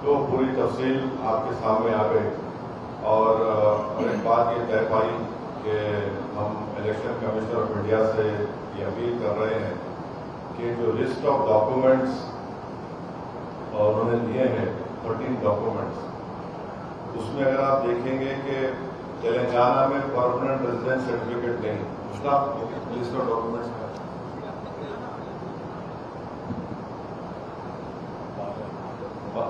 तो पूरी तफसील आपके सामने आ गई और एक बात ये तय पाई कि हम इलेक्शन कमीशन ऑफ इंडिया से ये अपील कर रहे हैं कि जो लिस्ट ऑफ डॉक्यूमेंट्स उन्होंने दिए हैं 13 डॉक्यूमेंट्स, उसमें अगर आप देखेंगे कि तेलंगाना में परमानेंट रेजिडेंस सर्टिफिकेट नहीं, उसका लिस्ट ऑफ डॉक्यूमेंट्स है 12।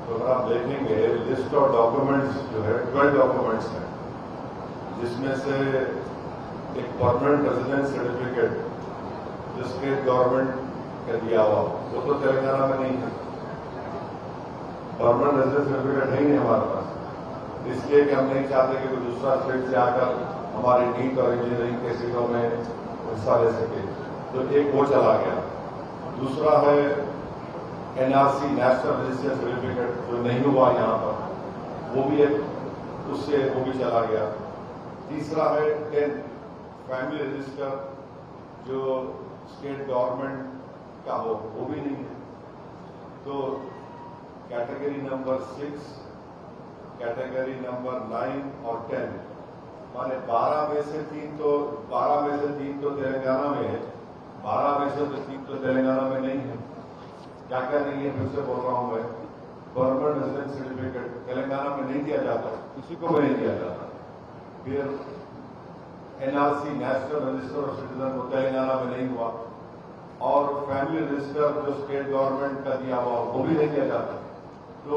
तो अगर आप देखेंगे लिस्ट ऑफ डॉक्यूमेंट्स जो है 12 डॉक्यूमेंट्स हैं, जिसमें से एक परमानेंट रेजिडेंस सर्टिफिकेट जो स्टेट गवर्नमेंट का दिया हुआ वो तो तेलंगाना में नहीं है। परमानेंट रेजिडेंस सर्टिफिकेट है ही नहीं हमारे पास, इसलिए कि हम नहीं चाहते कि कोई दूसरा स्टेट से आकर हमारी नीट और इंजीनियरिंग के सीटों में हिस्सा ले सके। तो एक वो चला गया, दूसरा है एनआरसी नेशनल रजिस्ट्रेशन सर्टिफिकेट जो नहीं हुआ यहाँ पर, वो भी एक उससे वो भी चला गया। तीसरा है 10 फैमिली रजिस्टर जो स्टेट गवर्नमेंट का हो, वो भी नहीं है। तो कैटेगरी नंबर 6, कैटेगरी नंबर 9 और 10 माने 12 में से 3 तो तेलंगाना में है, 12 में से 3 तो तेलंगाना में नहीं है। क्या क्या नहीं है, फिर से बोल रहा हूं मैं, परमानेंट रेजिडेंस सर्टिफिकेट तेलंगाना में नहीं दिया जाता, किसी को भी नहीं दिया जाता। फिर NRC national register of citizen वो तेलंगाना में नहीं हुआ, और फैमिली रजिस्टर जो स्टेट गवर्नमेंट का दिया हुआ वो भी नहीं दिया जाता। तो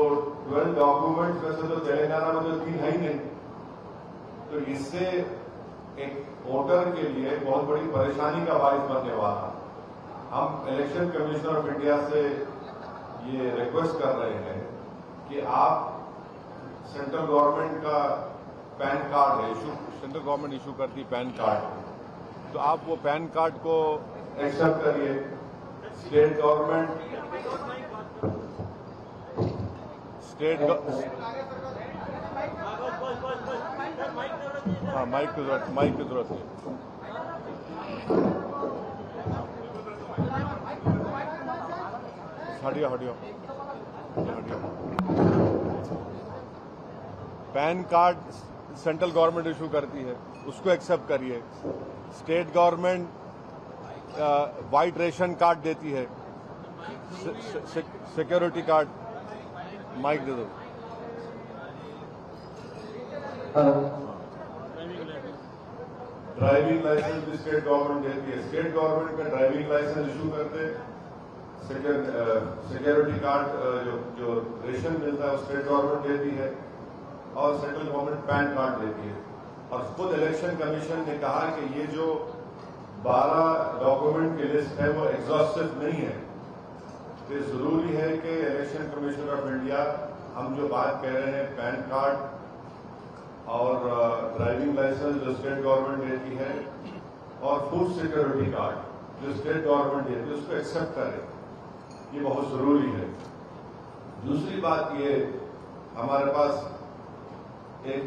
12 डॉक्यूमेंट्स वैसे तो तेलंगाना में तो 3 है ही नहीं। तो इससे एक वोटर के लिए बहुत बड़ी परेशानी का बायस बनने वाला। हम इलेक्शन कमीशन ऑफ इंडिया से ये रिक्वेस्ट कर रहे हैं कि आप सेंट्रल गवर्नमेंट का पैन कार्ड है, सेंट्रल गवर्नमेंट इशू करती पैन कार्ड, तो आप वो पैन कार्ड को एक्सेप्ट करिए। स्टेट गवर्नमेंट हाँ, माइक की जरूरत है। हटियो। PAN card central government issue करती है, उसको एक्सेप्ट करिए। State government white ration card देती है, सिक्योरिटी कार्ड। माइक दे दो। ड्राइविंग लाइसेंस भी स्टेट गवर्नमेंट देती है। स्टेट गवर्नमेंट का ड्राइविंग लाइसेंस इशू करते, सिक्योरिटी कार्ड जो रेशन मिलता है वो स्टेट गवर्नमेंट देती है, और सेंट्रल गवर्नमेंट पैन कार्ड देती है। और खुद इलेक्शन कमीशन ने कहा कि ये जो 12 डॉक्यूमेंट की लिस्ट है वो एग्जॉस्टिव नहीं है। तो जरूरी है कि इलेक्शन कमीशन ऑफ इंडिया, हम जो बात कह रहे हैं पैन कार्ड और ड्राइविंग लाइसेंस जो स्टेट गवर्नमेंट देती है, और फूड सिक्योरिटी कार्ड जो स्टेट गवर्नमेंट देती है, उसको एक्सेप्ट करें। ये बहुत जरूरी है। दूसरी बात ये, हमारे पास एक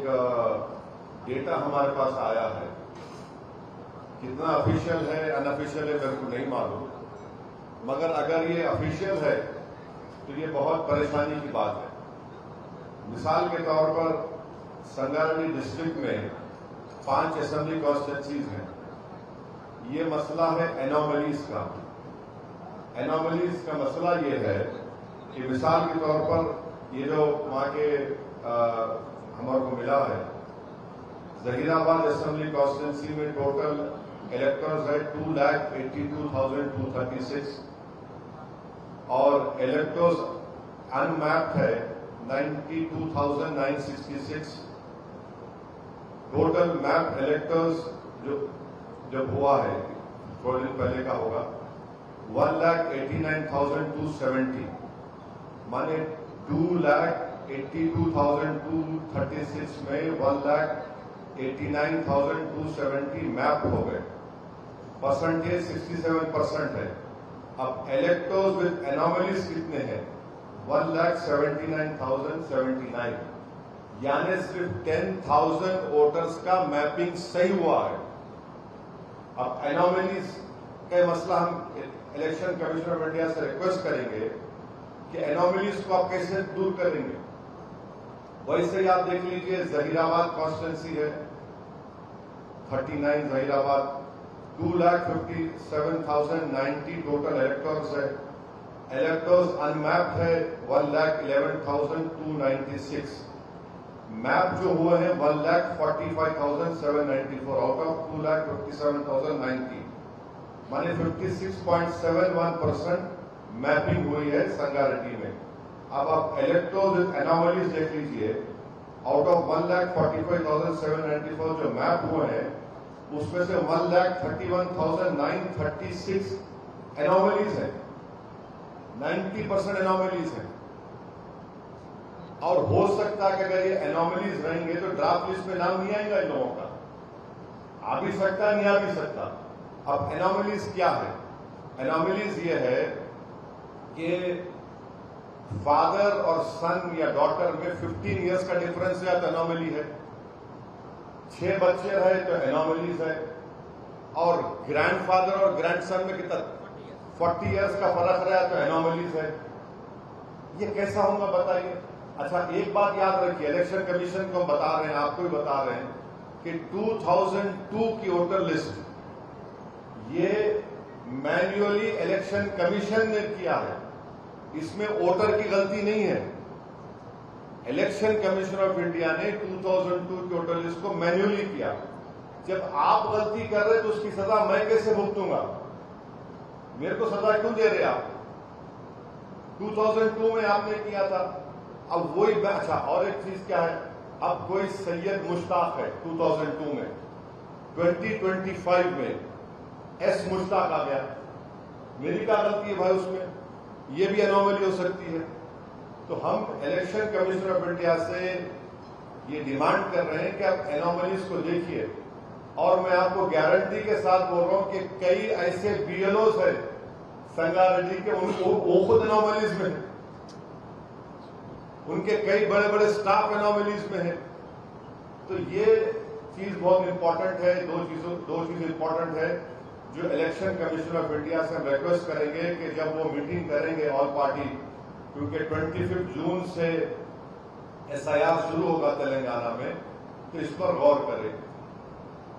डेटा हमारे पास आया है, कितना ऑफिशियल है अनऑफिशियल है मेरे को नहीं मालूम, मगर अगर ये ऑफिशियल है तो ये बहुत परेशानी की बात है। मिसाल के तौर पर संगारेड्डी डिस्ट्रिक्ट में 5 असेंबली कॉन्स्टिट्यूंसीज हैं। ये मसला है एनोमलीज का। एनोमलीज का मसला ये है कि मिसाल के तौर पर ये जो वहां के हमारे को मिला है, जहीराबाद असेंबली कॉन्स्टिट्यूंसी में टोटल इलेक्टर्स है 2,82,236 और इलेक्टर्स अनमैप्ड है 92,966। टोटल मैप इलेक्टर्स जो जब हुआ है थोड़े दिन पहले का होगा 1,89,270, माने 2,82,236 में 1,89,270 मैप हो गए। परसेंटेज 67% है। अब इलेक्टर्स विद एनोमलीज कितने हैं? 1,79,079, यानी सिर्फ 10,000 वोटर्स का मैपिंग सही हुआ है। अब एनोमलीज का मसला हम इलेक्शन कमीशन ऑफ इंडिया से रिक्वेस्ट करेंगे कि एनोमलीज को आप कैसे दूर करेंगे। वैसे ही आप देख लीजिए, जहीराबाद कॉन्स्टिट्यूंसी है 39 जहीराबाद, 2,57,090 टोटल इलेक्टर्स है। इलेक्टर्स अनमैप्ड है 1,11,296। मैप जो हुए हैं 1,45,794 आउट ऑफ 2,57,090, माने 56.71% मैपिंग हुई है संगारेड्डी में। अब आप इलेक्टर्स विद एनोमलीज देख लीजिए, आउट ऑफ 1,45,794 जो मैप हुए हैं उसमें से 1,31,936 एनोमलीज है, 90% एनोमलीज है। और हो सकता है कि अगर ये एनोमलीज रहेंगे तो ड्राफ्ट लिस्ट में नाम नहीं आएगा इन लोगों का, आ भी सकता है, नहीं आ भी सकता। अब एनोमलीज क्या है? एनोमलीज ये है कि फादर और सन या डॉटर में 15 इयर्स का डिफरेंस है तो एनोमली है, 6 बच्चे रहे तो एनोमलीज है, और ग्रैंडफादर और ग्रैंडसन में कितना 40 इयर्स का फर्क रहा तो एनोमलीज है। ये कैसा होगा बताइए। अच्छा, एक बात याद रखिए, इलेक्शन कमीशन को बता रहे हैं, आपको भी बता रहे हैं कि 2002 की वोटर लिस्ट ये मैन्युअली इलेक्शन कमीशन ने किया है, इसमें वोटर की गलती नहीं है। इलेक्शन कमीशन ऑफ इंडिया ने 2002 की वोटर लिस्ट को मैन्युअली किया। जब आप गलती कर रहे तो उसकी सजा मैं कैसे भुगतूंगा? मेरे को सजा क्यों दे रहे आप? 2002 में आपने किया था, अब वही। अच्छा, और एक चीज क्या है, अब कोई सैयद मुश्ताक है 2002 में, 2025 में एस मुश्ताक आ गया, मेरी क्या गलती है भाई उसमें? ये भी एनोमली हो सकती है। तो हम इलेक्शन कमीशन ऑफ इंडिया से ये डिमांड कर रहे हैं कि आप एनोमलीज को देखिए, और मैं आपको गारंटी के साथ बोल रहा हूं कि कई ऐसे बीएलओस है संगारेड्डी के, वो खुद एनोमलीज में है, उनके कई बड़े बड़े स्टाफ एनोमलीज में है। तो ये चीज बहुत इंपॉर्टेंट है। दो चीज इंपॉर्टेंट है जो इलेक्शन कमीशन ऑफ इंडिया से हम रिक्वेस्ट करेंगे कि जब वो मीटिंग करेंगे ऑल पार्टी, क्योंकि 25 जून से एसआईआर शुरू होगा तेलंगाना में, तो इस पर गौर करें।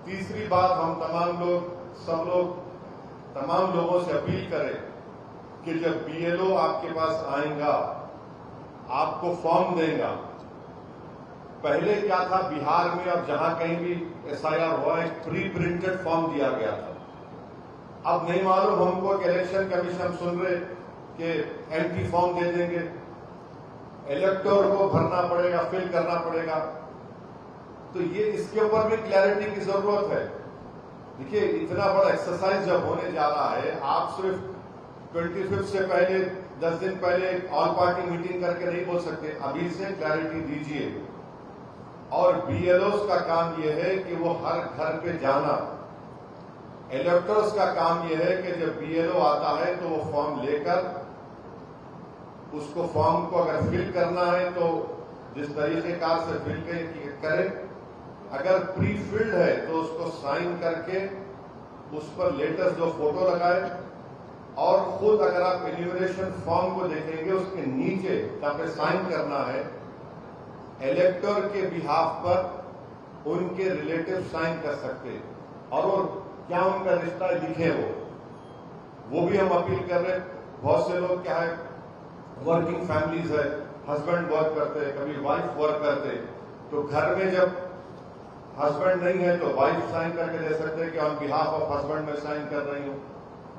तीसरी बात, हम तमाम लोगों से अपील करें कि जब बीएलओ आपके पास आएगा, आपको फॉर्म देगा। पहले क्या था बिहार में, अब जहां कहीं भी एसआईआर हुआ एक प्री प्रिंटेड फॉर्म दिया गया था। अब नहीं मालूम हमको कि इलेक्शन कमीशन सुन रहे कि एम्प्टी फॉर्म दे देंगे, इलेक्टर को भरना पड़ेगा, फिल करना पड़ेगा। तो ये इसके ऊपर भी क्लैरिटी की जरूरत है। देखिए, इतना बड़ा एक्सरसाइज जब होने जा रहा है, आप सिर्फ 25 से पहले 10 दिन पहले ऑल पार्टी मीटिंग करके नहीं बोल सकते। अभी से क्लैरिटी दीजिए। और बीएलओस का काम यह है कि वो हर घर पे जाना, इलेक्टर्स का काम यह है कि जब बीएलओ आता है तो वो फॉर्म लेकर उसको फॉर्म को अगर फिल करना है तो जिस तरीके कार से फिल करें, अगर प्री फिल्ड है तो उसको साइन करके उस पर लेटेस्ट जो फोटो लगाए, और खुद अगर आप एन्यूमरेशन फॉर्म को देखेंगे उसके नीचे जहां पे साइन करना है, इलेक्टर के बिहाफ पर उनके रिलेटिव साइन कर सकते हैं, और वो क्या उनका रिश्ता लिखे वो भी हम अपील कर रहे हैं। बहुत से लोग क्या है, वर्किंग फैमिलीज है, हस्बैंड वर्क करते हैं, कभी वाइफ वर्क करते हैं, तो घर में जब हस्बैंड नहीं है तो वाइफ साइन करके दे सकते हैं कि ऑन बिहाफ ऑफ हस्बैंड में साइन कर रही हूं।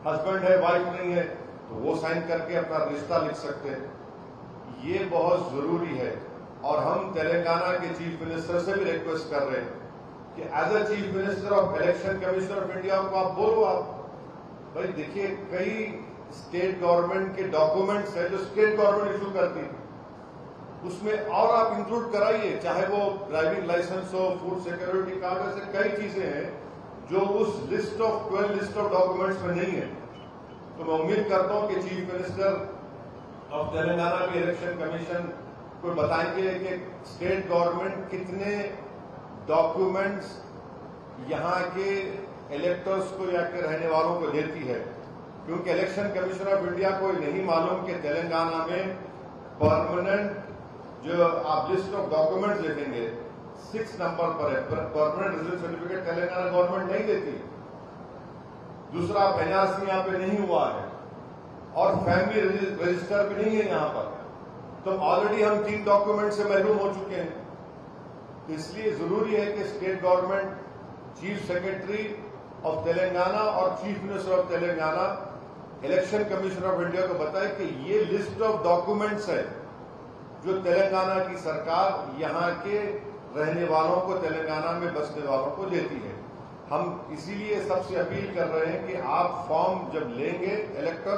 हस्बैंड है, वाइफ नहीं है, तो वो साइन करके अपना रिश्ता लिख सकते हैं। ये बहुत जरूरी है। और हम तेलंगाना के चीफ मिनिस्टर से भी रिक्वेस्ट कर रहे हैं कि as a chief minister of election commission of India को आप बोलो, आप भाई देखिए, कई स्टेट गवर्नमेंट के डॉक्यूमेंट्स है जो स्टेट गवर्नमेंट इशू करती है, उसमें और आप इंक्लूड कराइए, चाहे वो ड्राइविंग लाइसेंस हो, फूड सिक्योरिटी कार्ड, ऐसे कई चीजें हैं जो उस list of 12 list of documents में नहीं है। तो मैं उम्मीद करता हूं कि चीफ मिनिस्टर ऑफ तेलंगाना भी इलेक्शन कमीशन कोई बताएंगे कि स्टेट गवर्नमेंट कितने डॉक्यूमेंट्स यहाँ के इलेक्टर्स को या के रहने वालों को देती है? क्योंकि इलेक्शन कमीशन ऑफ इंडिया को नहीं मालूम कि तेलंगाना में परमानेंट जो आप लिस्ट ऑफ डॉक्यूमेंट्स देखेंगे 6 नंबर पर है, permanent residence certificate Telangana government नहीं देती। दूसरा, एनआरसी यहाँ पे नहीं हुआ है और फैमिली रजिस्टर भी नहीं है यहाँ पर, तो ऑलरेडी हम 3 डॉक्यूमेंट से महरूम हो चुके हैं। तो इसलिए जरूरी है कि state government chief secretary of Telangana और chief minister of Telangana election commission of India को बताए कि ये लिस्ट ऑफ डॉक्यूमेंट्स है जो तेलंगाना की सरकार यहाँ के रहने वालों को, तेलंगाना में बसने वालों को देती है। हम इसीलिए सबसे अपील कर रहे हैं कि आप फॉर्म जब लेंगे इलेक्टर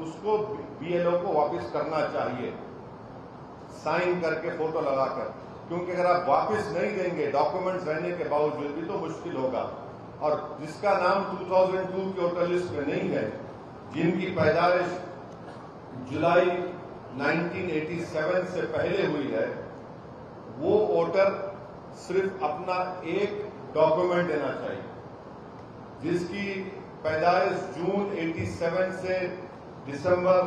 उसको बीएलओ को वापस करना चाहिए, साइन करके फोटो लगाकर, क्योंकि अगर आप वापस नहीं देंगे डॉक्यूमेंट्स रहने के बावजूद भी तो मुश्किल होगा। और जिसका नाम 2002 के वोटर लिस्ट में नहीं है, जिनकी पैदाइश जुलाई 1987 से पहले हुई है, वो वोटर सिर्फ अपना एक डॉक्यूमेंट देना चाहिए। जिसकी पैदाइश जून 87 से दिसंबर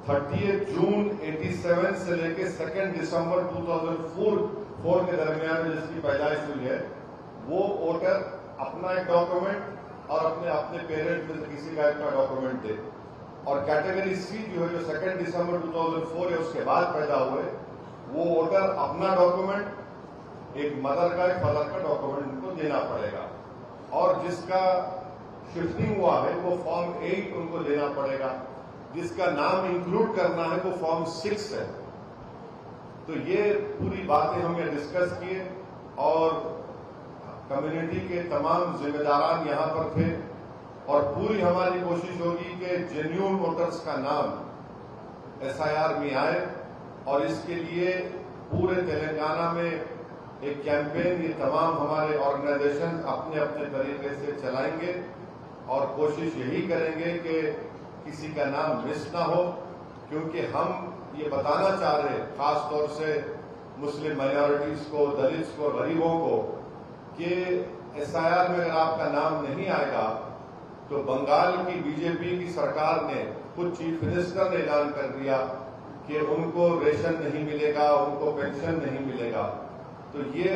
30 जून 87 से लेके 2 दिसंबर 2004 के दरमियान में जिसकी पैदाइश हुई है, वो वोटर अपना एक डॉक्यूमेंट और अपने पेरेंट में से किसी का एक डॉक्यूमेंट दे। और कैटेगरी सी जो है, जो 2 दिसंबर 2004 है उसके बाद पैदा हुए, वो वोटर अपना डॉक्यूमेंट, एक मदर का, एक फादर का डॉक्यूमेंट उनको देना पड़ेगा। और जिसका शिफ्टिंग हुआ है वो फॉर्म 8 उनको देना पड़ेगा। जिसका नाम इंक्लूड करना है वो फॉर्म 6 है। तो ये पूरी बातें हमने डिस्कस किए और कम्युनिटी के तमाम जिम्मेदारान यहाँ पर थे और पूरी हमारी कोशिश होगी कि जेन्युइन वोटर्स का नाम एसआईआर में आए। और इसके लिए पूरे तेलंगाना में एक कैंपेन ये तमाम हमारे ऑर्गेनाइजेशन अपने अपने तरीके से चलाएंगे और कोशिश यही करेंगे कि किसी का नाम मिस ना हो, क्योंकि हम ये बताना चाह रहे हैं खास तौर से मुस्लिम माइनॉरिटीज को, दलित्स को, गरीबों को, कि एसआईआर में अगर आपका नाम नहीं आएगा तो बंगाल की बीजेपी की सरकार ने, खुद चीफ मिनिस्टर ने ऐलान कर दिया कि उनको रेशन नहीं मिलेगा, उनको पेंशन नहीं मिलेगा। तो ये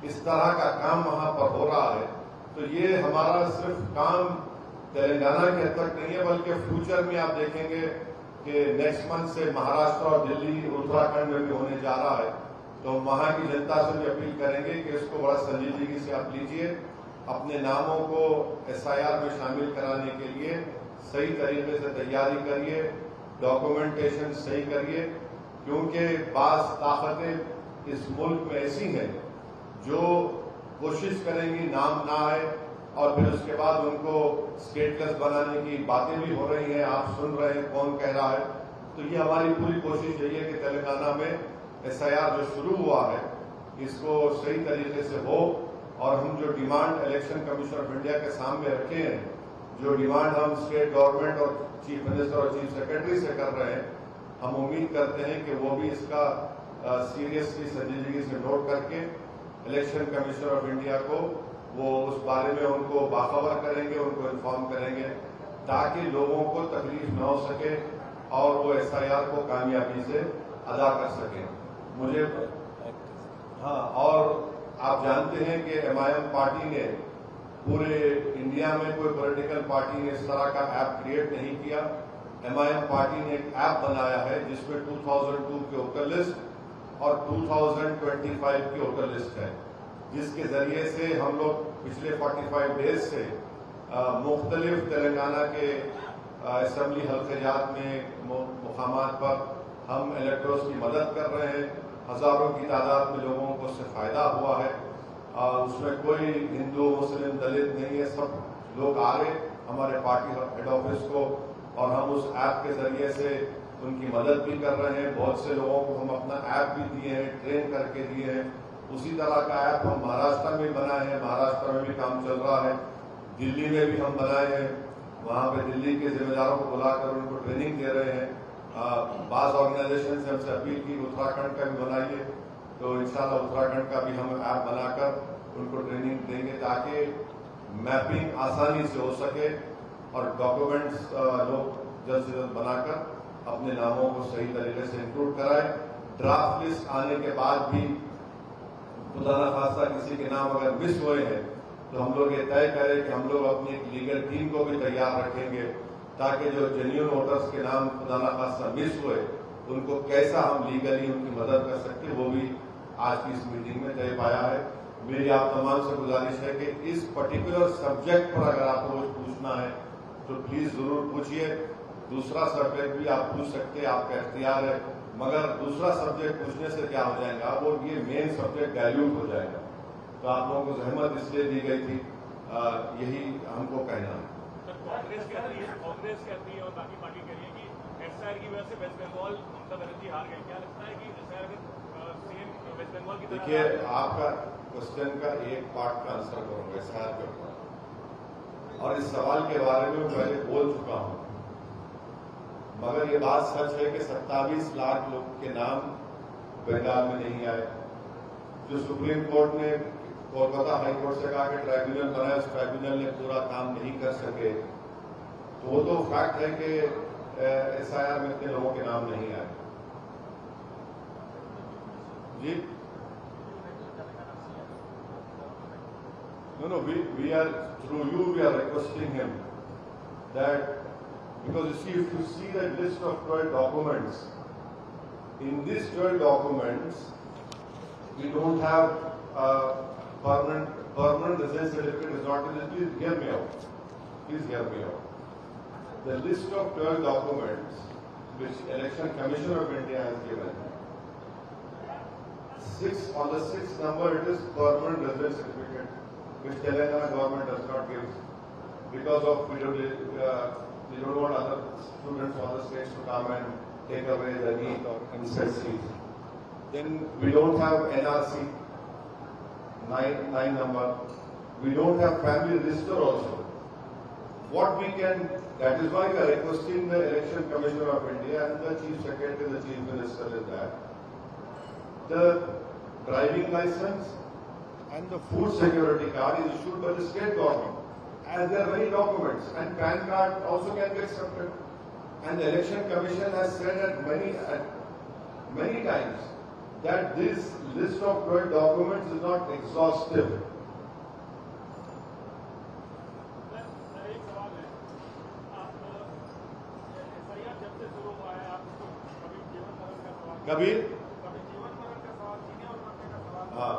इस तरह का काम वहां पर हो रहा है। तो ये हमारा सिर्फ काम तेलंगाना के हद तक नहीं है, बल्कि फ्यूचर में आप देखेंगे कि नेक्स्ट मंथ से महाराष्ट्र और दिल्ली, उत्तराखंड में भी होने जा रहा है। तो वहां की जनता से भी अपील करेंगे कि इसको बड़ा संजीदगी से आप लीजिए, अपने नामों को एसआईआर में शामिल कराने के लिए सही तरीके से तैयारी करिए, डॉक्यूमेंटेशन सही करिए, क्योंकि बाज ताकतें इस मुल्क में ऐसी हैं जो कोशिश करेंगी नाम ना आए और फिर उसके बाद उनको स्टेटलेस बनाने की बातें भी हो रही हैं, आप सुन रहे हैं कौन कह रहा है। तो ये हमारी पूरी कोशिश यही है कि तेलंगाना में एसआईआर जो शुरू हुआ है इसको सही तरीके से हो और हम जो demand election commission of India के सामने रखे हैं, जो डिमांड हम स्टेट गवर्नमेंट और चीफ मिनिस्टर और चीफ सेक्रेटरी से कर रहे हैं, हम उम्मीद करते हैं कि वो भी इसका सीरियसली संजीदगी से नोट करके इलेक्शन कमीशन ऑफ इंडिया को वो उस बारे में उनको बाखबर करेंगे, उनको इन्फॉर्म करेंगे, ताकि लोगों को तकलीफ न हो सके और वो एसआईआर को कामयाबी से अदा कर सकें। मुझे और आप जानते हैं कि एमआईएम पार्टी ने पूरे इंडिया में कोई पॉलिटिकल पार्टी ने इस तरह का ऐप क्रिएट नहीं किया। एमआईएम पार्टी ने एक ऐप बनाया है जिसमें 2002 के वोटर लिस्ट और 2025 की वोटर लिस्ट है, जिसके जरिए से हम लोग पिछले 45 डेज से मुख्तलिफ तेलंगाना के असेंबली हल्क़ात में मुकामात पर हम इलेक्टर्स की मदद कर रहे हैं। हजारों की तादाद में लोगों को उससे फायदा हुआ है। उसमें कोई हिंदू, मुस्लिम, दलित नहीं है, सब लोग आ रहे हमारे पार्टी हेड ऑफिस को और हम उस ऐप के जरिए से उनकी मदद भी कर रहे हैं। बहुत से लोगों को हम अपना ऐप भी दिए हैं, ट्रेन करके दिए हैं। उसी तरह का ऐप हम महाराष्ट्र में बनाए हैं, महाराष्ट्र में भी काम चल रहा है, दिल्ली में भी हम बनाए हैं वहां पे दिल्ली के जिम्मेदारों को बुलाकर उनको ट्रेनिंग दे रहे हैं। बास ऑर्गेनाइजेशन से हमसे अपील की उत्तराखंड का भी बनाइए, तो इंशाल्लाह उत्तराखंड का भी हम ऐप बनाकर उनको ट्रेनिंग देंगे ताकि मैपिंग आसानी से हो सके और डॉक्यूमेंट्स लोग जल्द से जल्द बनाकर अपने नामों को सही तरीके से इंक्लूड कराएं। ड्राफ्ट लिस्ट आने के बाद भी खुदा न खास्ता किसी के नाम अगर मिस हुए हैं तो हम लोग ये तय करें कि हम लोग अपनी एक लीगल टीम को भी तैयार रखेंगे ताकि जो जेन्युइन वोटर्स के नाम खुदा न खास्ता मिस हुए उनको कैसा हम लीगली उनकी मदद कर सकते, वो भी आज की इस मीटिंग में तय पाया है। मेरी आप तमाम से गुजारिश है कि इस पर्टिकुलर सब्जेक्ट पर अगर आपको कुछ पूछना है तो प्लीज जरूर पूछिए। दूसरा सब्जेक्ट भी आप पूछ सकते हैं, आपका इख्तियार है, मगर दूसरा सब्जेक्ट पूछने से क्या हो जाएगा, वो ये मेन सब्जेक्ट डायल्यूट हो जाएगा। तो आप लोगों को जहमत इसलिए दी गई थी, यही हमको कहना है। कांग्रेस कहती है और बाकी पार्टी कह रही है कि एसआईआर की वजह से वेस्ट बंगाल ममता बनर्जी हार गए। क्या लगता है कि एसआईआर सेम वेस्ट बंगाल की तरह? देखिए, आपका क्वेश्चन का एक पार्ट का आंसर करूंगा एसआईआर के ऊपर, और इस सवाल के बारे में पहले बोल चुका हूं, मगर ये बात सच है कि 27 लाख लोग के नाम बंगाल में नहीं आए। जो सुप्रीम कोर्ट ने कोलकाता हाई कोर्ट से कहा कि ट्राइब्यूनल बनाए, उस ट्राइब्यूनल ने पूरा काम नहीं कर सके, तो वो तो फैक्ट है कि एसआईआर में इतने लोगों के नाम नहीं आए। जी no, we are through you we are requesting him that, because you see, if you see the list of 12 documents, in these 12 documents we don't have permanent residence certificate is not in it. Please hear me out. Please hear me out. The list of 12 documents which Election Commission of India has given, on the 6th number it is permanent residence certificate, which Telangana government does not give because of we don't want other students from other states to come and take away the NEET or MCET seats. Then we don't have NRC, 9 number. We don't have family register also. What we can, that is why we are requesting the Election Commissioner of India and the Chief Secretary, the Chief Minister, is that the driving license and the food security card is issued by the state government, as there are many documents, and PAN card also can be accepted. And the Election Commission has said at many times that this list of 12 documents is not exhaustive. कभी जीवन मरण का सवाल, जीने और मरने का सवाल, हाँ,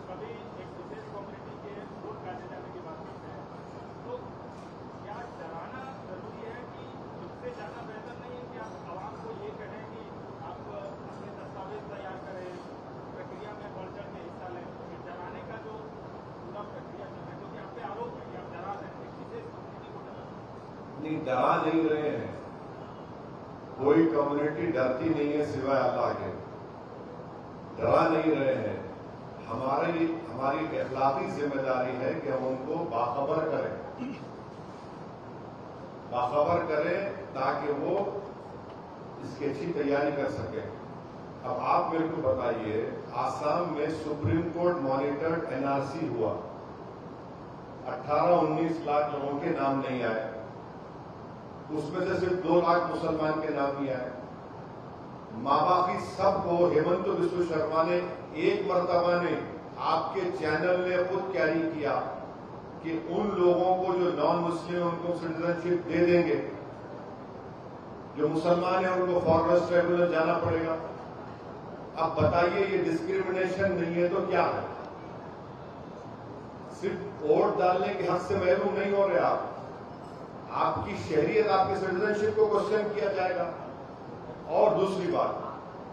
कभी एक विशेष कम्युनिटी के वोट काटे जाने की बात करते हैं, तो क्या डराना जरूरी है कि इससे ज्यादा बेहतर नहीं है कि आप आवाम को ये कहें कि आप अपने दस्तावेज तैयार करें, प्रक्रिया में बढ़ चढ़ के हिस्सा लें? डराने का जो पूरा प्रक्रिया चल रहा है, क्योंकि आप पे आरोप है कि आप डरा रहे हैं, एक विशेष कम्युनिटी को डरा नहीं, डरा नहीं रहे हैं। कोई कम्युनिटी डरती नहीं है सिवाय अल्लाह के, डरा नहीं रहे हैं। हमारी इखलाकी जिम्मेदारी है कि हम उनको बाखबर करें ताकि वो इसकी अच्छी तैयारी कर सके। अब आप मेरे को बताइए, आसाम में सुप्रीम कोर्ट मॉनिटर्ड एनआरसी हुआ, 18-19 लाख लोगों के नाम नहीं आए, उसमें से सिर्फ 2 लाख मुसलमान के नाम ही आए। माँ बाप की सबको हेमंत बिस्व शर्मा ने एक मर्तबा ने आपके चैनल ने खुद कैरी किया कि उन लोगों को जो नॉन मुस्लिम उनको सिटीजनशिप दे देंगे, जो मुसलमान है उनको फॉरेनर्स ट्राइब्यूनल जाना पड़ेगा। अब बताइए, ये डिस्क्रिमिनेशन नहीं है तो क्या है? सिर्फ वोट डालने के हक से महरूम नहीं हो रहे आप, आपकी शहरियत, आपकी सिटीजनशिप को क्वेश्चन किया जाएगा। और दूसरी बात,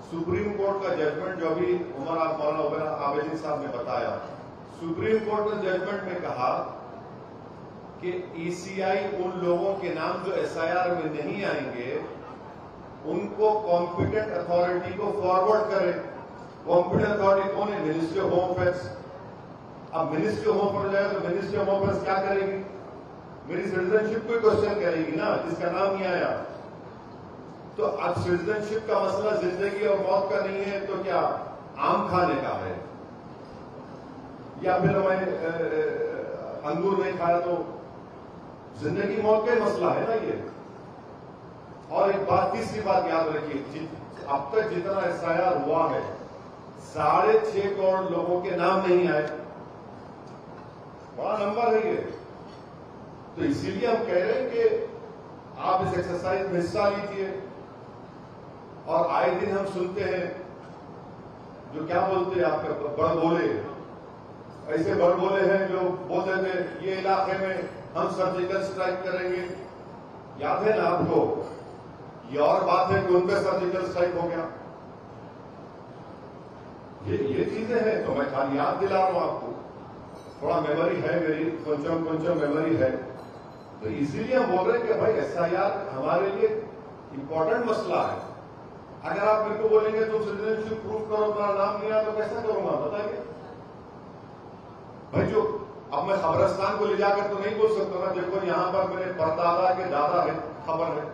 सुप्रीम कोर्ट का जजमेंट जो अभी मौलाना आबिदीन साहब ने बताया, सुप्रीम कोर्ट ने जजमेंट में कहा कि ईसीआई उन लोगों के नाम जो एसआईआर में नहीं आएंगे उनको कॉम्पिटेंट अथॉरिटी को फॉरवर्ड करे। कॉम्पिटेंट अथॉरिटी कौन है? Ministry of home affairs. अब मिनिस्ट्री ऑफ होम अफेयर्स जाए तो मिनिस्ट्री ऑफ होम अफेयर्स क्या करेगी? मेरी सिटीजनशिप को क्वेश्चन करेगी ना, जिसका नाम नहीं आया। तो अब सिटीजनशिप का मसला जिंदगी और मौत का नहीं है, तो क्या आम खाने का है? या फिर मैं अंगूर नहीं खाया तो जिंदगी मौत का ही मसला है ना ये। और एक बात, तीसरी बात याद रखिए, अब तक जितना एफआईआर हुआ है 6.5 करोड़ लोगों के नाम नहीं आए, बड़ा नंबर है ये। तो इसीलिए हम कह रहे हैं कि आप इस एक्सरसाइज में हिस्सा लीजिए। और आए दिन हम सुनते हैं जो क्या बोलते हैं, आपके बड़बोले, ऐसे बड़बोले हैं जो बोलते थे ये इलाके में हम सर्जिकल स्ट्राइक करेंगे। याद है ना आपको? ये और बात है कि उन पर सर्जिकल स्ट्राइक हो गया। ये चीजें हैं। तो मैं खाली याद दिला रहा हूं आपको, थोड़ा मेमोरी है मेरी, कुछ मेमोरी है। तो इसीलिए हम बोल रहे हैं कि भाई एसआईआर हमारे लिए इंपॉर्टेंट मसला है। अगर आप मेरे को बोलेंगे तुम सिटीजनशिप प्रूव करो, तुम्हारा नाम नहीं आया, तो कैसा करूंगा बताइए भाई। जो अब मैं खबरस्तान को ले जाकर तो नहीं बोल सकता ना, देखो यहां पर मेरे परदादा के दादा है, खबर है।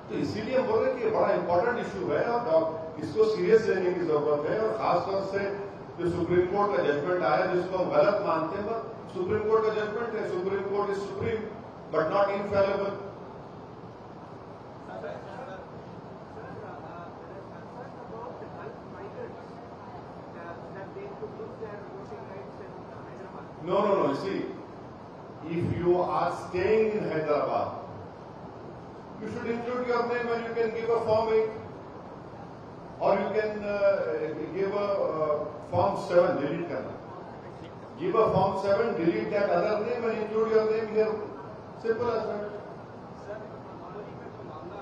तो इसीलिए हम बोल रहे हैं कि बड़ा इंपॉर्टेंट इश्यू है और इसको सीरियस लेने की जरूरत है। और खासतौर से जो सुप्रीम कोर्ट का जजमेंट आया, जिसको हम गलत मानते हैं, पर सुप्रीम कोर्ट का जजमेंट है, supreme court is supreme but not infallible. No. See, if you are staying in Hyderabad, you should include your name and you can give a Form 8, or you can give a Form 7, delete karna. Give a Form 7, delete that other name and include your name here. Simple as that.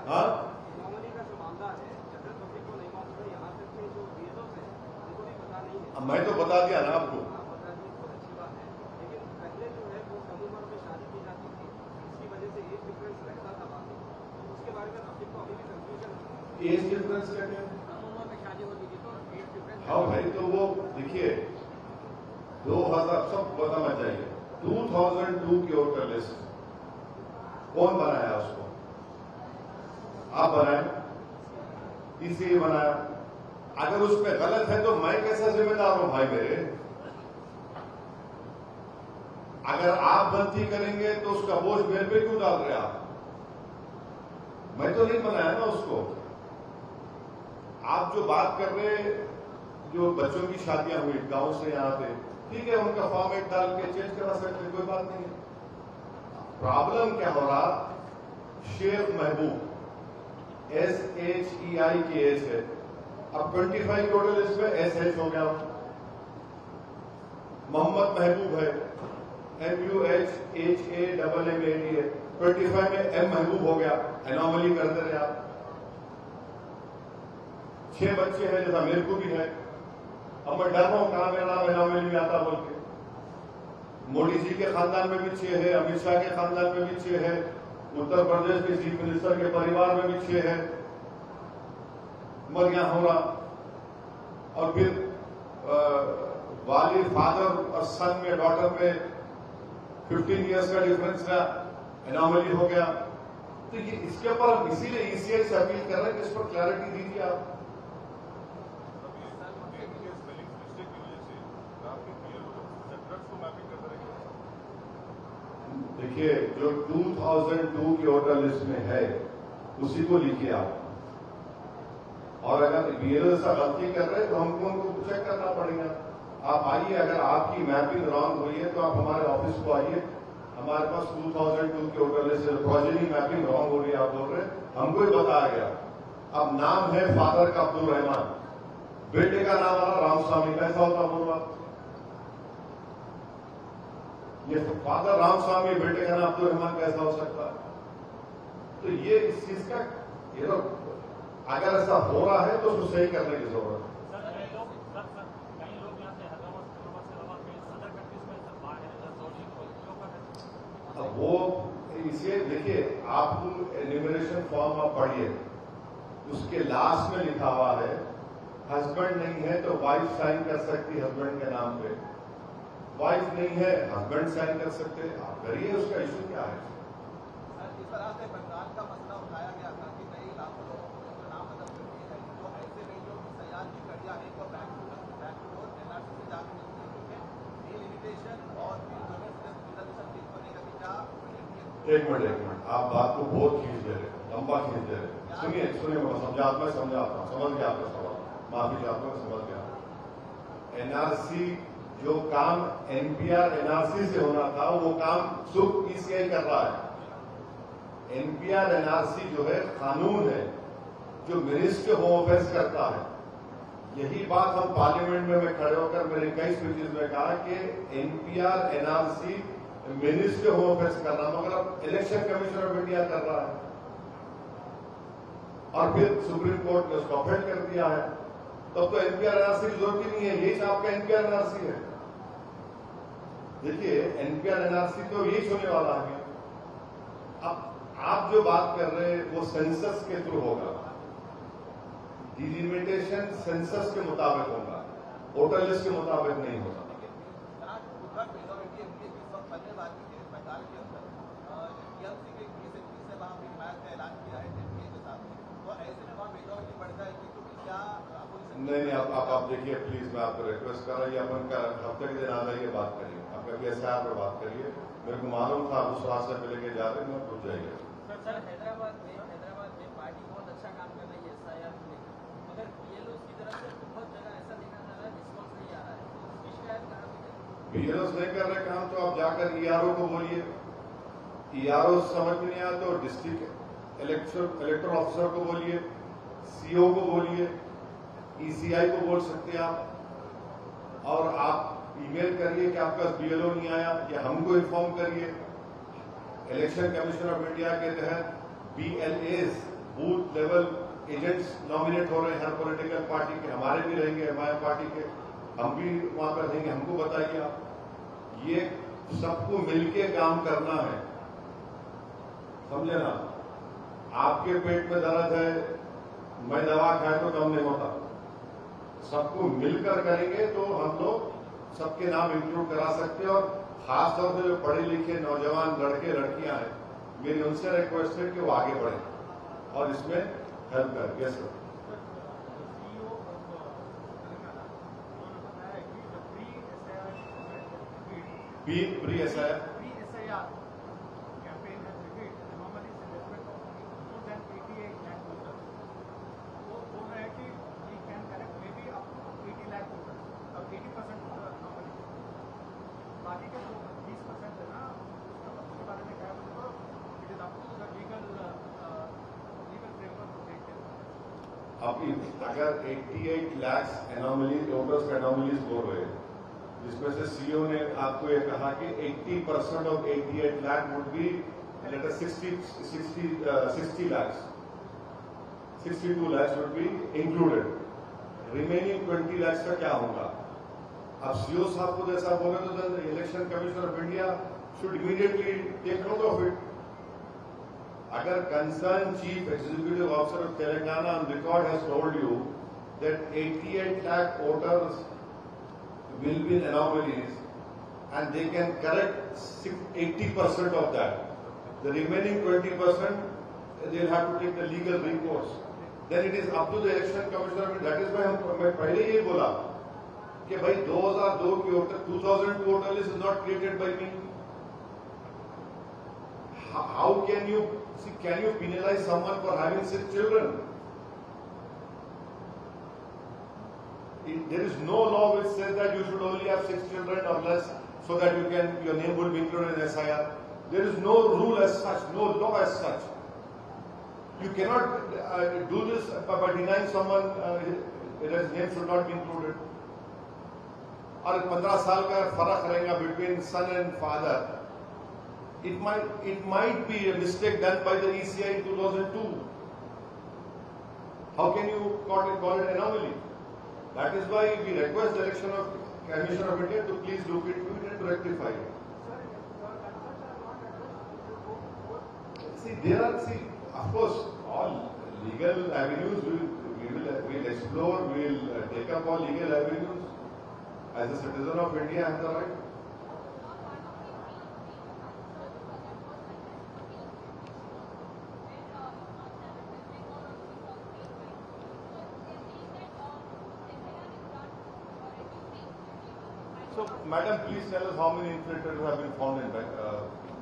हाँ? मैं तो बता दिया ना आपको। Age difference क्या है? हाँ भाई, तो वो देखिए 2000 सब बताना चाहिए। 2002 की वोटर लिस्ट कौन बनाया उसको? आप बनाए, इसीलिए बनाया। अगर उसमें गलत है तो मैं कैसा जिम्मेदार हूं भाई मेरे? अगर आप गलती करेंगे तो उसका बोझ मेरे पे क्यों डाल रहे आप? मैं तो नहीं बनाया ना उसको। आप जो बात कर रहे, जो बच्चों की शादियां हुई गांव से यहां पे, ठीक है, उनका फॉर्म 8 डाल के चेंज करा सकते, कोई बात नहीं है। प्रॉब्लम क्या हो रहा, शेख महबूब SHEIKH है, अब 25 टोटल इसमें SH हो गया। मोहम्मद महबूब है, MUHHAMMAD है, 25 में M महबूब हो गया। एनॉमली करते रहे आप। 6 बच्चे हैं, जैसा मेरे को भी है। अब मैं डर रहा हूं कहां मेरा नाम एनॉमली में आता बोल के। मोदी जी के खानदान में भी 6 है, अमित शाह के खानदान में भी 6 है, उत्तर प्रदेश के चीफ मिनिस्टर के परिवार में भी 6 है। मर यहां हो रहा, और फिर वाली फादर और सन में, डॉटर में 15 इयर्स का डिफरेंस का एनॉमली हो गया। तो ये इसके ऊपर हम इसीलिए ECI से अपील कर रहे हैं कि इस पर क्लैरिटी दीजिए आप। देखिए, जो 2002 की वोटर लिस्ट में है उसी को लिखिए आप। और अगर BLO से गलती कर रहे हैं तो हमको उनको चेक करना पड़ेगा। आप आइए, अगर आपकी मैपिंग रॉन्ग हुई है तो आप हमारे ऑफिस को आइए। हमारे पास 2002 की वोटर लिस्ट है, प्रोजेनी मैपिंग रॉन्ग हो रही है, आप बोल रहे हैं, हमको ही बताया गया। अब नाम है फादर का अब्दुल रहमान, बेटे का नाम आना रामस्वामी, कैसा होता बोलवा? ये फादर रामस्वामी, बेटे का नाम अब्दुल रहमान कैसा हो सकता है? तो ये इस चीज का अगर ऐसा हो रहा है तो उसको सही करने की जरूरत है। अब वो इसे देखिए, आप एन्यूमरेशन फॉर्म आप पढ़िए, उसके लास्ट में लिखा हुआ है हस्बैंड नहीं है तो वाइफ साइन कर सकती है हस्बैंड के नाम पे, वाइफ नहीं है, हस्बैंड साइन कर सकते हैं, आप करिए, उसका इश्यू क्या है? इस तरह से बंगाल का मसला उठाया गया था कि कई लाखों लोगों को नाम बदल कर दिए गए, तो ऐसे में जो सयाद की कड़िया है वो बैंक टू एनआरसी से जाकर मिलती है, क्योंकि डिलिमिटेशन और फिर जो है रिजर्वेशन ठीक होने का क्या? एक मिनट, आप बात को बहुत खींच दे रहे, लंबा खींच दे रहे। सुनिए, मैं समझाता हूँ, समझ गया आपका सवाल, माफी चाहता हूँ, समझ गया। एनआरसी जो काम एनपीआर एनआरसी से होना था, वो काम सुख ईसीआई कर रहा है। एनपीआर एनआरसी जो है कानून है जो मिनिस्ट्री होम अफेयर्स करता है। यही बात हम पार्लियामेंट में खड़े होकर मेरे कई स्पीचेस में कहा कि NPR NRC ministry home affairs कर रहा है, मगर अब इलेक्शन कमीशन ऑफ इंडिया कर रहा है, और फिर सुप्रीम कोर्ट ने उसको अपहेड कर दिया है। तब तो एनपीआर एनआरसी की जरूरत ही नहीं है, यही आपका एनपीआर एनआरसी है। देखिए, एनपीआर एनआरसी तो यही होने वाला है। अब आप जो बात कर रहे हैं वो सेंसस के थ्रू होगा, डिलिमिटेशन सेंसस के मुताबिक होगा, वोटर लिस्ट के मुताबिक नहीं होगा। नहीं, आप देखिए प्लीज, मैं आपको रिक्वेस्ट कर रहा हूँ, अपन का हफ्ते के दिन आ जाइए, बात करिए, आप कभी एसआईआर पर बात करिए। मेरे को मालूम था उस रास्ते पे लेके जा रहे हैं, मैं रुक जाइए। सर, हैदराबाद में पार्टी बहुत अच्छा काम कर रही है एसआईआर को लेकर, मगर बीएलओ की तरफ से बहुत जगह ऐसा देखा जा रहा है रिस्पॉन्स नहीं आ रहा है, इसकी शिकायत कहाँ पे? बीएलओ नहीं कर रहे काम तो आप जाकर ईआरओ को बोलिए, ईआरओ समझ में नहीं आया तो डिस्ट्रिक्ट इलेक्टोरल ऑफिसर को बोलिए, सीओ को बोलिए, ईसीआई को बोल सकते हैं आप, और आप ईमेल करिए कि आपका बीएलओ नहीं आया, या हमको इन्फॉर्म करिए। इलेक्शन कमीशन ऑफ इंडिया के तहत BLS booth level agents nominate हो रहे हैं हर पॉलिटिकल पार्टी के, हमारे भी रहेंगे, हमारे पार्टी के, हम भी वहां पर रहेंगे, हमको बताइए आप। ये सबको मिलके काम करना है, समझे ना? आपके पेट में दर्द है, मैं दवा खाए तो कम नहीं होता, सबको मिलकर करेंगे तो हम लोग सबके नाम इंक्लूड करा सकते हैं। और खासतौर से जो पढ़े लिखे नौजवान लड़के लड़कियां हैं, मेरी उनसे रिक्वेस्ट है कि वो आगे बढ़ें और इसमें हेल्प करें। Yes sir. प्री एसआईआर अगर 88 लाख एनोमलीज वोटर्स का एनोमलीज बोल रहे हैं, जिसमें से सीओ ने आपको ये कहा कि 80% of 88 lakh would be let us 62 lakh would be included, remaining 20 lakh का क्या होगा? अब सीओ साहब को जैसा बोले तो election commission of India should immediately take note of it. अगर concern chief executive officer of Telangana on record has told you that 88 lakh voters will be anomalies and they can correct 80% of that. The remaining 20% they'll have to take the legal recourse. Then it is up to the election commissioner. That is why मैं पहले ये बोला कि भाई 2002 की voter 2002 voter list is not created by me. How can you penalize someone for having 6 children? There is no law which says that you should only have 6 children or less so that your name will be included in SIR. There is no rule as such, no law as such. You cannot do this by denying someone his name should not be included. और 15 साल का फर्क रहेगा between son and father. It might be a mistake done by the ECI in 2002. How can you call it anomaly? That is why we request the election of Commission of India to please look into it and to rectify it. Of course, all legal avenues we will explore, we will take up all legal avenues. As a citizen of India, I have the right. So, madam, please tell us how many infiltrators have been found in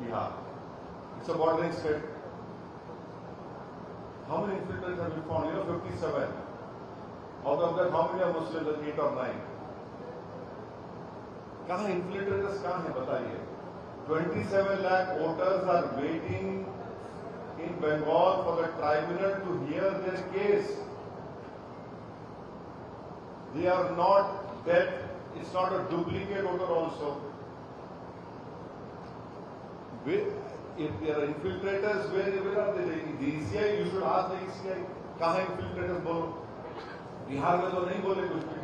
Bihar. It's a bordering state. How many infiltrators have been found? 57. Out of that, how many are Muslims? 8 or 9. कहाँ infiltrators कहाँ हैं बताइए? 27 lakh voters are waiting in Bengal for the tribunal to hear their case. They are not dead. It's not a duplicate voter also. If there are infiltrators, where are they? The ECI, you should ask the ECI. कहाँ infiltrators बोलो? बिहार में तो नहीं बोले कुछ भी.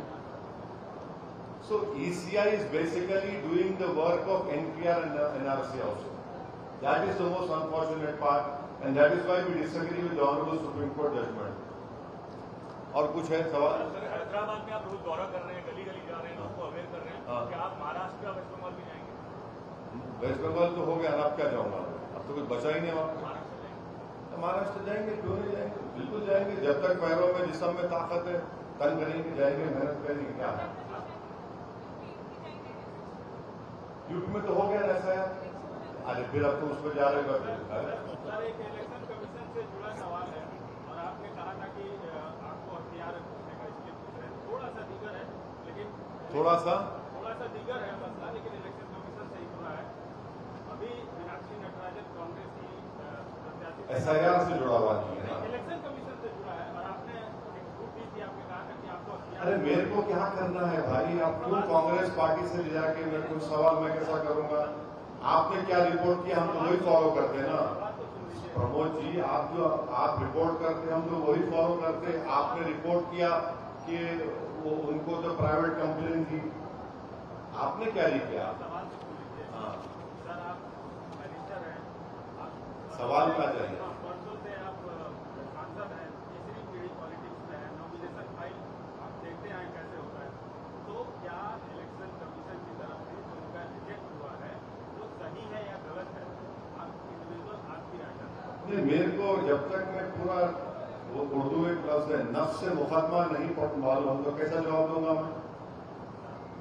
So ECI is basically doing the work of NPR and NRC also. That is the most unfortunate part, and that is why we disagree with the Honorable Supreme Court judgment. और कुछ है सवाल? हैदराबाद में आप रोज दौरा कर रहे हैं, गली गली जा रहे हैं, लोगों को अवेयर कर रहे हैं. क्या आप महाराष्ट्र या वेस्ट बंगाल भी जाएंगे? वेस्ट बंगाल तो हो गया, अब क्या जाऊंगा? अब तो कुछ बचा ही नहीं वहां. महाराष्ट्र जाएंगे, क्यों नहीं जाएंगे? बिल्कुल जाएंगे. जब तक पैरों में जिस्म में ताकत है, तन करेंगे, जाएंगे, मेहनत करेंगे. क्या है? यूपी में तो हो गया ऐसा है. अरे फिर अब तो उस पर जा रहे हो. सर, एक इलेक्शन कमीशन से जुड़ा सवाल है और आपने कहा था कि आपको अख्तियार पूछने का, इसलिए पूछ रहे हैं. थोड़ा सा दीगर है, लेकिन थोड़ा सा दीगर है मसला, लेकिन इलेक्शन कमीशन से ही जुड़ा है. अभी मीनाक्षी नटराजन कांग्रेस की प्रत्याशी SIR से जुड़ा हुआ नहीं है. इलेक्शन कमीशन से जुड़ा है और आपने एक छूट दी थी, आपने कहा था कि आपको अख्तियार. अरे मेरे को क्या करना है भाई? आप क्यों कांग्रेस पार्टी से ले जाके मेरे को सवाल मैं कैसा करूंगा? आपने क्या रिपोर्ट किया, हम तो वही फॉलो करते हैं ना. प्रमोद जी, आप रिपोर्ट करते, हम तो वही फॉलो करते. आपने रिपोर्ट किया कि वो उनको तो प्राइवेट कंप्लेन थी. आपने क्या किया? हाँ, सर आप मिनिस्टर हैं, सवाल क्या चाहिए? वर्षों से आप सांसद हैं, तीसरी पीढ़ी पॉलिटिक्स में है, नॉमिनेशन फाइल आप देखते आए कैसे होता है. तो क्या इलेक्शन कमीशन की तरफ से जो उनका रिजेक्ट हुआ है वो सही है या गलत है? आप इंडिविजुअल आपकी राय है. नहीं, मेरे को जब तक मैं पूरा वो उर्दू में लफ्ज है नफ्स से मुकदमा नहीं मालूम तो कैसा जवाब दूंगा मैं?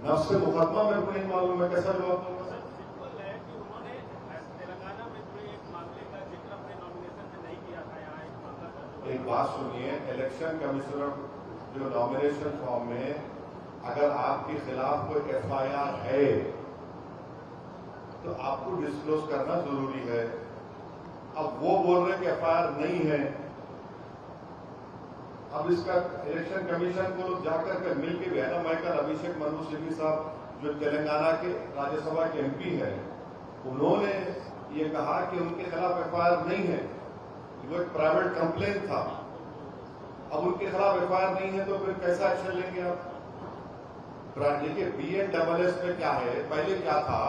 नफ्स से मुकदमा मेरे को नहीं मालूम, मैं कैसा जवाब दूंगा? सिंपल है कि उन्होंने तेलंगाना में जुड़े एक मामले का जिक्र अपने नॉमिनेशन में नहीं किया था. यहाँ एक मामला दर्ज हुआ. एक बात सुनिए, इलेक्शन कमिश्नर जो नॉमिनेशन फॉर्म में अगर आपके खिलाफ कोई FIR है तो आपको डिस्क्लोज करना जरूरी है. अब वो बोल रहे कि FIR नहीं है. अब इसका इलेक्शन कमीशन को जाकर के मिल के भी है ना. मैं कल अभिषेक मनु सिंघवी साहब जो तेलंगाना के राज्यसभा के MP हैं, उन्होंने ये कहा कि उनके खिलाफ FIR नहीं है, वो एक प्राइवेट कंप्लेन था. अब उनके खिलाफ FIR नहीं है तो फिर कैसा एक्शन लेंगे आप? देखिए BNSS में क्या है, पहले क्या था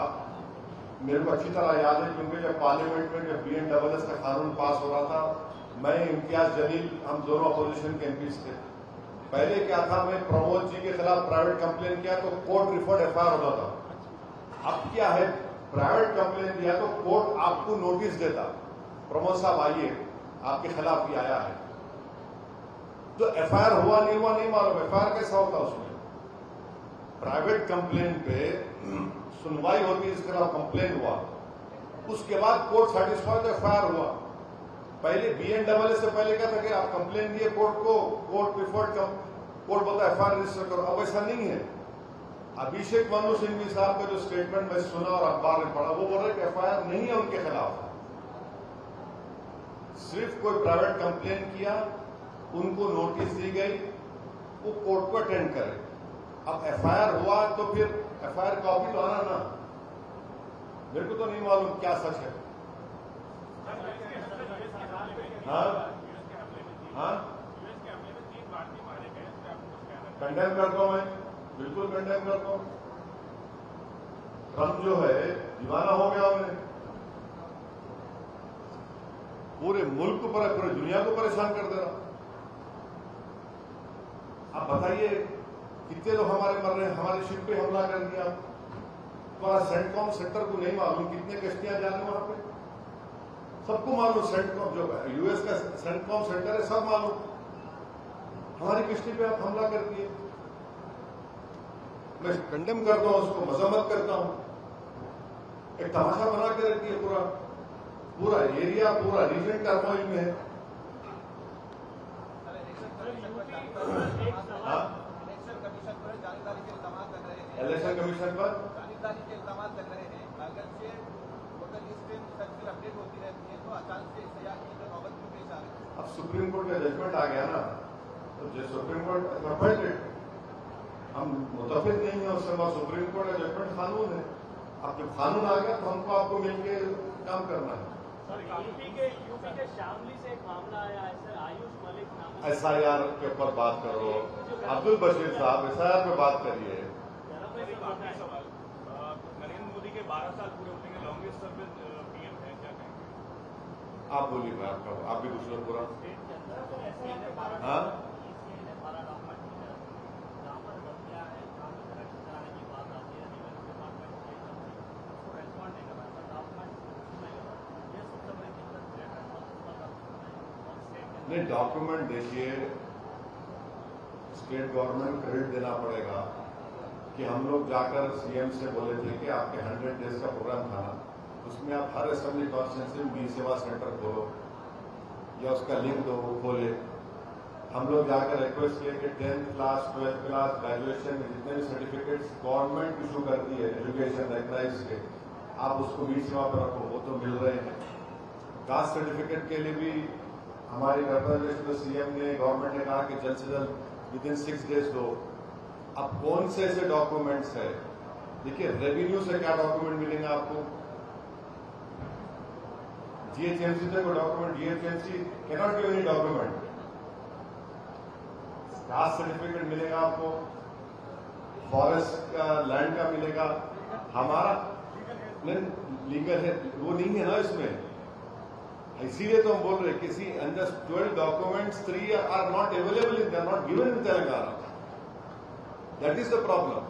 मेरे को अच्छी तरह याद है, क्योंकि जब पार्लियामेंट में जब BNSS का कानून पास हो रहा था, मैं इम्तियाज जलील, हम दोनों अपोजिशन के MPs थे. पहले क्या था, मैं प्रमोद जी के खिलाफ प्राइवेट कंप्लेन किया तो कोर्ट रिफर्ड FIR होता था. अब क्या है, प्राइवेट कंप्लेन दिया तो कोर्ट आपको नोटिस देता, प्रमोद साहब आइए, आपके खिलाफ ये आया है. तो FIR हुआ नहीं मालूम. FIR कैसा होता उसमें? प्राइवेट कंप्लेन पे सुनवाई होती, इसके खिलाफ कंप्लेन हुआ, उसके बाद कोर्ट सेटिस्फाइड तो FIR हुआ. पहले BNSS से पहले क्या था कि आप कंप्लेन दिए कोर्ट को, कोर्ट प्रिफर्ड, कोर्ट बोलता FIR रजिस्टर करो. अब ऐसा नहीं है. अभिषेक मनु सिंघवी साहब का जो स्टेटमेंट मैं सुना और अखबार में पढ़ा, वो बोल रहे कि FIR नहीं है उनके खिलाफ. सिर्फ कोई प्राइवेट कंप्लेन किया, उनको नोटिस दी गई, वो कोर्ट को अटेंड करे. अब FIR हुआ तो फिर FIR कॉपी तो आना ना. मेरे को तो नहीं मालूम क्या सच है. हाँ, कंडेम करता हूं मैं, बिल्कुल कंडेम करता हूं. ट्रम्प जो है दीवाना हो गया, हमने पूरे मुल्क को, पूरे दुनिया को परेशान कर दे रहा. आप बताइए कितने लोग हमारे मर रहे हैं, हमारे शिप पे हमला कर दिया. तुम्हारा सेंटकॉम सेंटर को नहीं मालूम कितने कश्तियां जा रही वहां पे? सबको मालूम. सेंटकॉम जो US का सेंटकॉम सेंटर है, सब मालूम. हमारी कश्ती पे आप हमला कर दिए. मैं कंडेम करता हूं, उसको मजम्मत करता हूं। एक तमाशा बना के रखी है, पूरा एरिया, पूरा रीजन टर्मोइल में है। हाँ? इलेक्शन कमीशन पर जानेदारी के इल्जाम लग रहे हैं। इलेक्शन कमीशन पर जानेदारी के इल्जाम लग रहे हैं। अगर से वोटर लिस्ट सर्कुलर अपडेट होती रहती है तो अचानक से SIR की जो नौबत क्यों पेश आ रही है? अब सुप्रीम कोर्ट का जजमेंट आ गया ना, तो जो सुप्रीम कोर्ट परफेक्ट, हम मुतफिक नहीं है उससे, सुप्रीम कोर्ट का जजमेंट कानून है। अब जब कानून आ गया तो हमको आपको मिलके काम करना है। यूपी के शामली से एक मामला आया है सर, आयुष मलिक नाम SIR के ऊपर बात करो, अब्दुल बशीर साहब SIR पे बात करिए। सवाल, नरेंद्र मोदी के 12 साल पूरे होने के लॉन्गेस्ट सर्विस PM है, क्या कहेंगे? आप बोलिए, मैं आप भी पूछ लो पूरा। हाँ, नहीं डॉक्यूमेंट देखिए, स्टेट गवर्नमेंट क्रेडिट देना पड़ेगा कि हम लोग जाकर CM से बोले थे कि आपके 100 डेज का प्रोग्राम था ना, उसमें आप हर असेंबली कॉन्स्टिट्यूंसी में सेवा सेंटर खोलो या उसका लिंक दो, वो खोले। हम लोग जाकर रिक्वेस्ट किए कि 10th class 12th class graduation में जितने भी सर्टिफिकेट्स गवर्नमेंट इशू करती है एजुकेशन रेकग्नाइज के, आप उसको बीच सेवा पर रखो, वो तो मिल रहे हैं। कास्ट सर्टिफिकेट के लिए भी हमारी रिप्रेजेंटेशन CM ने, गवर्नमेंट ने कहा कि जल्द से जल्द विदिन 6 डेज दो। अब कौन से ऐसे डॉक्यूमेंट्स है, देखिए रेवेन्यू से क्या डॉक्यूमेंट मिलेगा आपको, GHMC से कोई document, GHMC cannot give any document. Caste certificate मिलेगा आपको, फॉरेस्ट का लैंड का मिलेगा, हमारा लीगल है वो नहीं है ना इसमें, इसीलिए तो हम बोल रहे हैं किसी under 12 documents 3 are not available, they are not given in Telangana. That is the problem.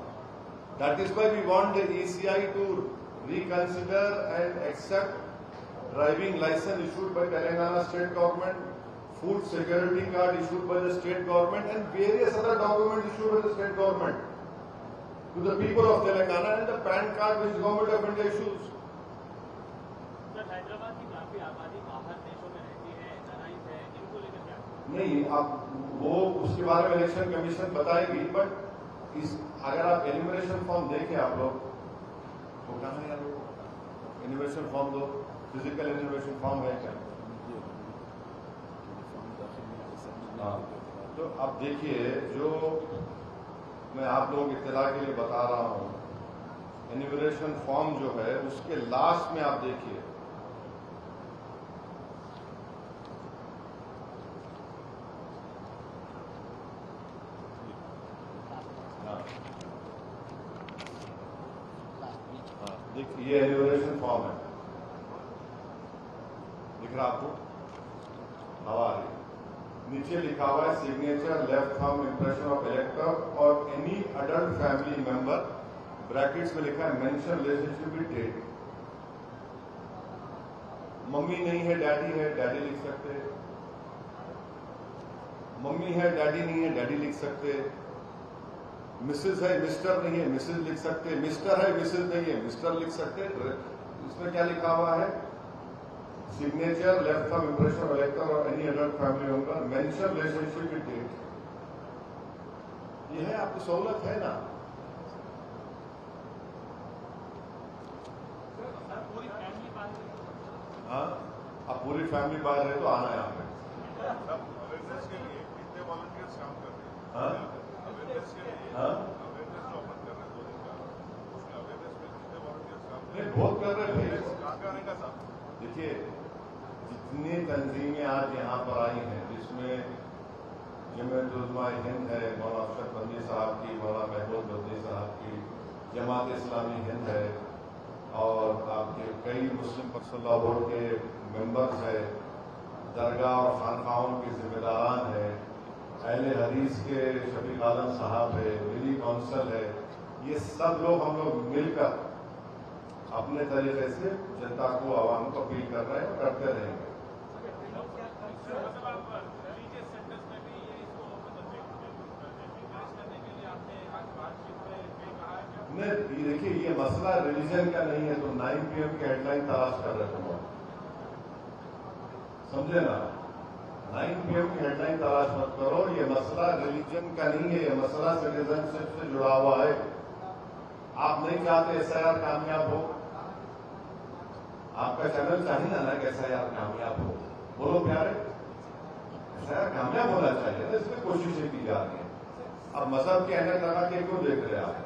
That is why we want the ECI to reconsider and accept driving license issued by Telangana state government, food security card issued by the state government, and various other documents issued by the state government to the people of Telangana, and the PAN card which government of India issues. Sir, Hyderabad की काफी आबादी बाहर देशों में रहती है, NRIs है, इनको लेकर क्या? नहीं, अब वो उसके बारे में इलेक्शन कमीशन बताएगी, बट अगर आप एनिमरेशन फॉर्म देखें आप लोग, वो कहाँ है यार, एनिमरेशन फॉर्म दो, फिजिकल एनिमरेशन फॉर्म है क्या? हाँ, तो अब देखिए, जो मैं आप लोगों की इत्तला के लिए बता रहा हूँ, एनिमरेशन फॉर्म जो है उसके लास्ट में आप देखिए, देखिए ये एनिमरेशन फॉर्म है, दिख रहा आपको, हवा आ रही, नीचे लिखा हुआ है signature, left thumb impression of elector और any adult family member, brackets में लिखा है mention relationship with date. Mummy नहीं है डैडी है, डैडी लिख सकते, मम्मी है डैडी नहीं है, डैडी लिख सकते, मिसेज है मिस्टर नहीं है, मिसेज लिख सकते, मिस्टर है मिसेज नहीं है, मिस्टर लिख सकते। इसमें क्या लिखा हुआ है, signature, left thumb impression of elector और any adult family member, mention relationship with date. ये है, आपकी सहूलत है ना। पूरी फैमिली बात हाँ, अब पूरी फैमिली बाहर है तो आना यहाँ पे। अवेयरनेस के लिए कितने वॉलंटियर्स काम कर रहे हैं? हाँ? अवेयरनेस के लिए हाँ? अवेयरनेस जो अपन कर रहे हैं 2 दिन का, उसमें अवेयरनेस में कितने वॉलंटियर्स काम कर रहे नहीं, बहुत कर रहे हैं? हैं। कहाँ आने का साथ? देखिए, जितनी तंजीमें आज यहाँ पर आई हैं, जिसमें जमीयत उलमा हिंद है, मौलाना अशरफ बंदी साहब की, मौलाना महमूद बंदी साहब की, जमात इस्लामी हिंद है, और आपके कई मुस्लिम पर्सनल बोर्ड के मेंबर्स है, दरगाह और खानकाहों के जिम्मेदारान है, अहले हदीस के शफीक आलम साहब है, मिली काउंसिल है, ये सब लोग हम लोग मिलकर अपने तरीके से जनता को, आवाम को अपील कर रहे हैं और करते रहेंगे। रिलीजियस सेंटर्स में भी ये इसको करने के लिए आपने आज बातचीत में कई नहीं, देखिए ये मसला रिलीजन का नहीं है, तो 9 PM की हेडलाइन तलाश कर रहे थे, समझे ना। 9 PM की हेडलाइन तलाश मत करो, ये मसला रिलीजन का नहीं है, ये मसला सिटीजनशिप से जुड़ा हुआ है। आप नहीं चाहते SIR कामयाब हो, आपका चैनल चाहिए ना कि SIR कामयाब हो, बोलो प्यारे, SIR कामयाब होना चाहिए, इसमें कोशिशें की जा रही है। अब मजहब के एनक लगा के क्यों देख रहे हैं आप?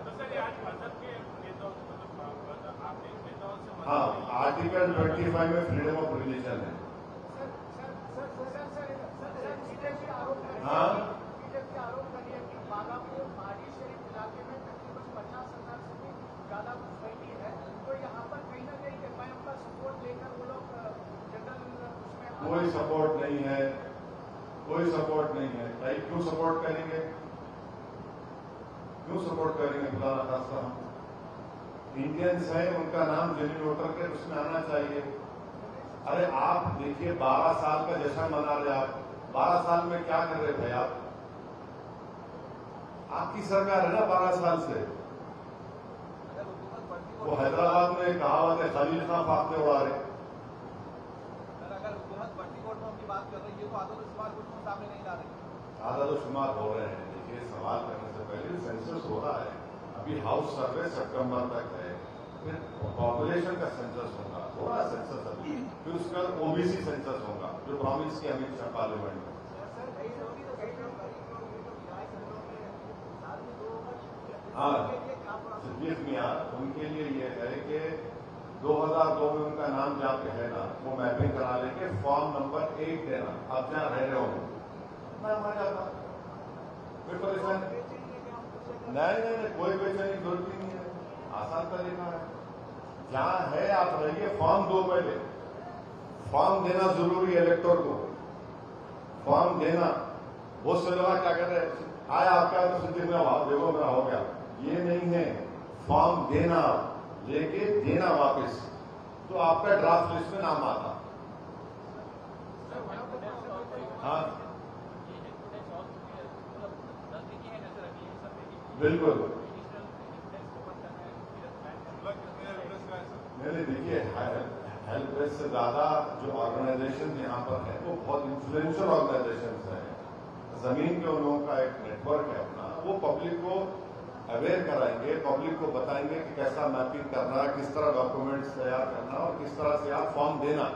हाँ, आर्टिकल 25 में फ्रीडम ऑफ रिलीजन है। हाँ, बीजेपी आरोप कर रही है कि बालापुर पहाड़ी शरीफ इलाके में तकरीबन 50,000 से भी ज्यादा घुसपैठी है, तो यहाँ पर कहीं ना कहीं एफआईएम का सपोर्ट लेकर वो लोग जनरल उसमें कोई सपोर्ट नहीं है, कोई सपोर्ट नहीं है। भाई क्यों सपोर्ट करेंगे, क्यों सपोर्ट करेंगे? खुदा खास्ता हम इंडियंस हैं, उनका नाम जेन्युइन वोटर के उसमें आना चाहिए। अरे आप देखिए 12 साल का जश्न मना रहे आप, 12 साल में क्या कर रहे थे आप? आपकी सरकार है ना 12 साल से। वो हैदराबाद में कहावत है, खलील खां फाखते उड़ा रहे। अगर हुकूमत बढ़ती कोर्ट में उनकी बात कर रही है तो आदमशुमार कुछ सामने नहीं ला रही। आदमशुमार हो रहे हैं। देखिए सवाल करने से पहले सेंसस हो रहा है, अभी हाउस सर्वे सितंबर तक है, फिर पॉपुलेशन का सेंसस होगा, थोड़ा सेंसस अभी, फिर उसका OBC सेंसस होगा जो प्रॉमिस किया अमित शाह पार्लियामेंट में। हाँ सिद्दीक मियां, उनके लिए ये है कि 2002 में उनका नाम जहाँ पे है ना, वो मैपिंग करा लेके फॉर्म नंबर 1 देना, आप जहाँ रह रहे हो नाम आ जाता, फिर परेशान नहीं, कोई बेचैनी की जरूरत नहीं है, आसान तरीका है। जहां है आप रहिए, फॉर्म दो, पहले फॉर्म देना जरूरी है, इलेक्टर को फॉर्म देना। बहुत से लोग क्या कर रहे हैं, आया आपका तो सिद्धि में भाव देखो मेरा हो गया, ये नहीं है। फॉर्म देना, लेके देना वापस, तो आपका ड्राफ्ट लिस्ट में नाम आता। हाँ बिल्कुल, नहीं देखिए, हेल्प डेस्क से ज्यादा जो ऑर्गेनाइजेशन यहाँ पर है वो बहुत इन्फ्लुएंशियल ऑर्गेनाइजेशन है। जमीन पे उन लोगों का एक नेटवर्क है अपना, वो पब्लिक को अवेयर कराएंगे, पब्लिक को बताएंगे कि कैसा मैपिंग करना, किस तरह डॉक्यूमेंट्स तैयार करना और किस तरह से आप फॉर्म देना।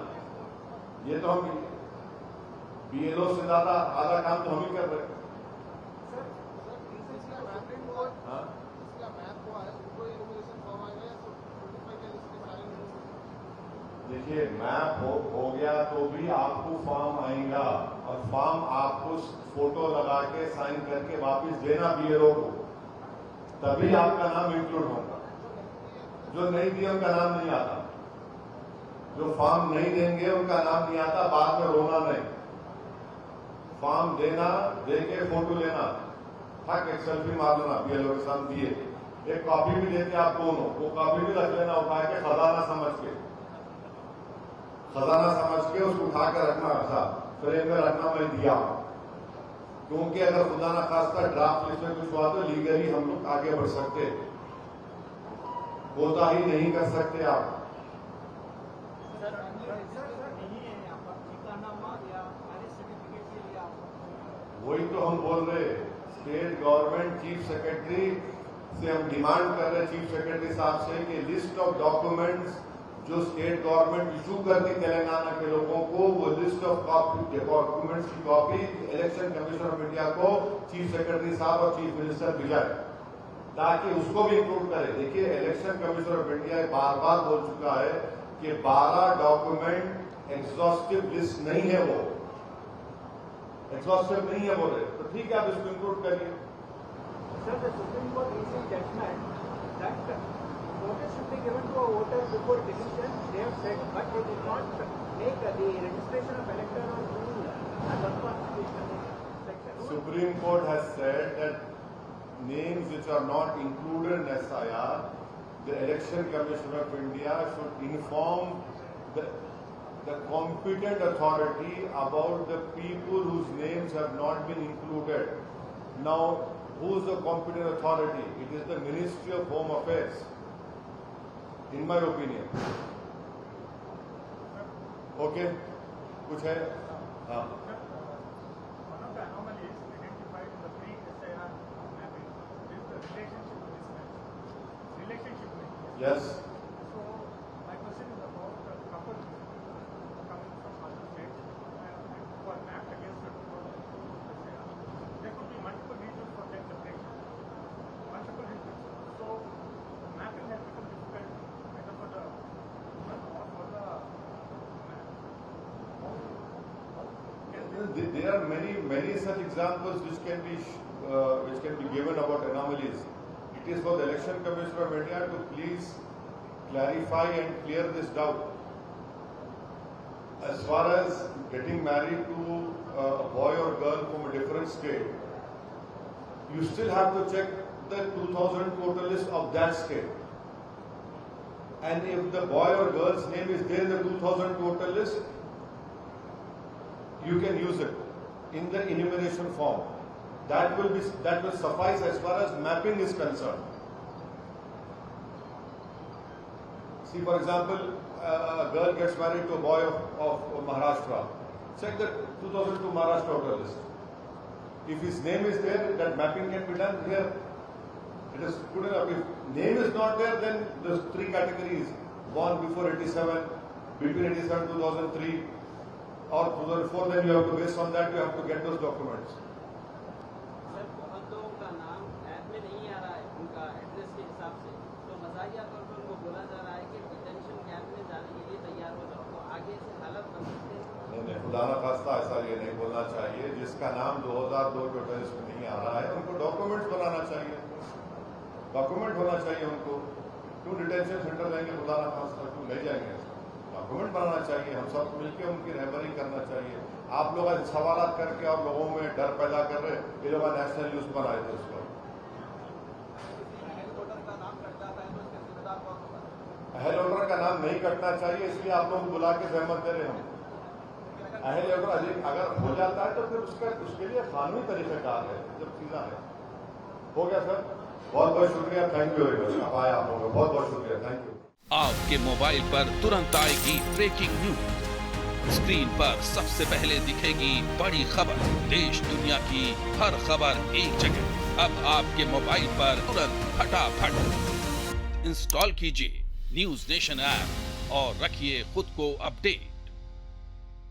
ये तो हम BLO से ज्यादा आधा काम तो हम ही कर रहे हैं। देखिए मैप हो गया तो भी आपको फॉर्म आएगा, और फॉर्म आपको फोटो लगा के साइन करके वापस देना BLO को, तभी आपका नाम इंक्लूड होगा। जो नहीं दिए उनका नाम नहीं आता, जो फॉर्म नहीं देंगे उनका नाम नहीं आता, बाद में रोना नहीं। फॉर्म देना, देके फोटो लेना, हक एक सेल्फी मार लेना, BLO के साथ दिए, एक कॉपी भी देते आप दोनों, वो कॉपी भी रख लेना उठा के, खजाना समझ के, खजाना समझ के उसको उठा के रखना, ऐसा फ्रेम में रखना, मैं दिया। क्योंकि अगर खुदा ना खास्ता ड्राफ्ट लिस्ट में कुछ हुआ तो लीगली हम लोग आगे बढ़ सकते, कोताही नहीं कर सकते आप। वही तो हम बोल रहे, स्टेट गवर्नमेंट चीफ सेक्रेटरी से हम डिमांड कर रहे हैं, चीफ सेक्रेटरी साहब से, कि लिस्ट ऑफ डॉक्यूमेंट्स जो स्टेट गवर्नमेंट इशू करती तेलंगाना के लोगों को, वो लिस्ट ऑफ डॉक्यूमेंट्स की copy election commission of India को चीफ सेक्रेटरी साहब और चीफ मिनिस्टर भिजाए, ताकि उसको भी इंक्लूड करे। देखिए इलेक्शन कमीशन ऑफ इंडिया बार बार बोल चुका है कि 12 डॉक्यूमेंट एग्जॉस्टिव लिस्ट नहीं है, वो एग्जॉस्टिव नहीं है बोले, तो ठीक है आप इसको इंक्लूड करिए। Sir, the Supreme Court issued judgment that notice should be given to a voter before decision. They have said, but they did not make the registration of elector on rule as unconstitutional section. Supreme Court has said that names which are not included in SIR, the Election Commission of India should inform the competent authority about the people whose names have not been included. Now, who is the competent authority? It is the Ministry of Home Affairs, in my opinion. Okay, कुछ है? हाँ. One of the anomalies identified in the pre-SIR mapping is the relationship mismatch. Relationship mismatch. Yes. So my question is about the couple coming from other states who are mapped against the 2002 SIR. There could be multiple reasons for their separation. Multiple reasons. So the mapping has become difficult either for the woman or for the man. There are many such examples which can be given about anomalies. It is for the Election Commission of India to please clarify and clear this doubt. As far as getting married to a boy or girl from a different state, you still have to check the 2000 total list of that state. And if the boy or girl's name is there in the 2000 total list, you can use it in the enumeration form. That will suffice as far as mapping is concerned. See, for example, a girl gets married to a boy of Maharashtra. Check the 2002 Maharashtra voter list. If his name is there, that mapping can be done here. It is good enough. If name is not there, then there's 3 categories: born before 87, between 87 2003, or 2004. Then you have to, based on that, you have to get those documents. Sir, बहुत लोगों का नाम app में नहीं आ रहा है उनका address के हिसाब से, तो मजाकिया तौर पर उनको बोला जा रहा है कि डिटेंशन कैंप में जाने के लिए तैयार हो जाओ, तो आगे से हालत बन सकते हैं। नहीं, खुदा न खास्ता ऐसा ये नहीं बोलना चाहिए। जिसका नाम 2002 टोटल लिस्ट में नहीं आ रहा है, उनको डॉक्यूमेंट्स बनाना चाहिए, डॉक्यूमेंट होना चाहिए उनको। क्यों डिटेंशन सेंटर जाएंगे? खुदा न खास्ता क्यों ले जाएंगे? डॉक्यूमेंट बनाना चाहिए। हम सब मिलकर उनकी रहबरी करना चाहिए। आप लोग आज सवाल करके और लोगों में डर पैदा कर रहे, ये लोग नेशनल न्यूज बनाए थे उसको। अहल वोटर का नाम नहीं कटना चाहिए, इसलिए आप लोग बुला के सहमत दे रहे हम। अहल वोटर अगर हो जाता है तो फिर उसके लिए कानूनी तरीक़ेकार है, जब चीज़ा है। हो गया सर, बहुत बहुत शुक्रिया, थैंक यू वेरी मच। आप आए, आप लोगों का बहुत बहुत शुक्रिया, थैंक यू। आपके मोबाइल पर तुरंत आएगी ब्रेकिंग न्यूज। स्क्रीन पर सबसे पहले दिखेगी बड़ी खबर, देश दुनिया की हर खबर एक जगह। अब आपके मोबाइल पर तुरंत फटाफट इंस्टॉल कीजिए न्यूज नेशन ऐप और रखिए खुद को अपडेट।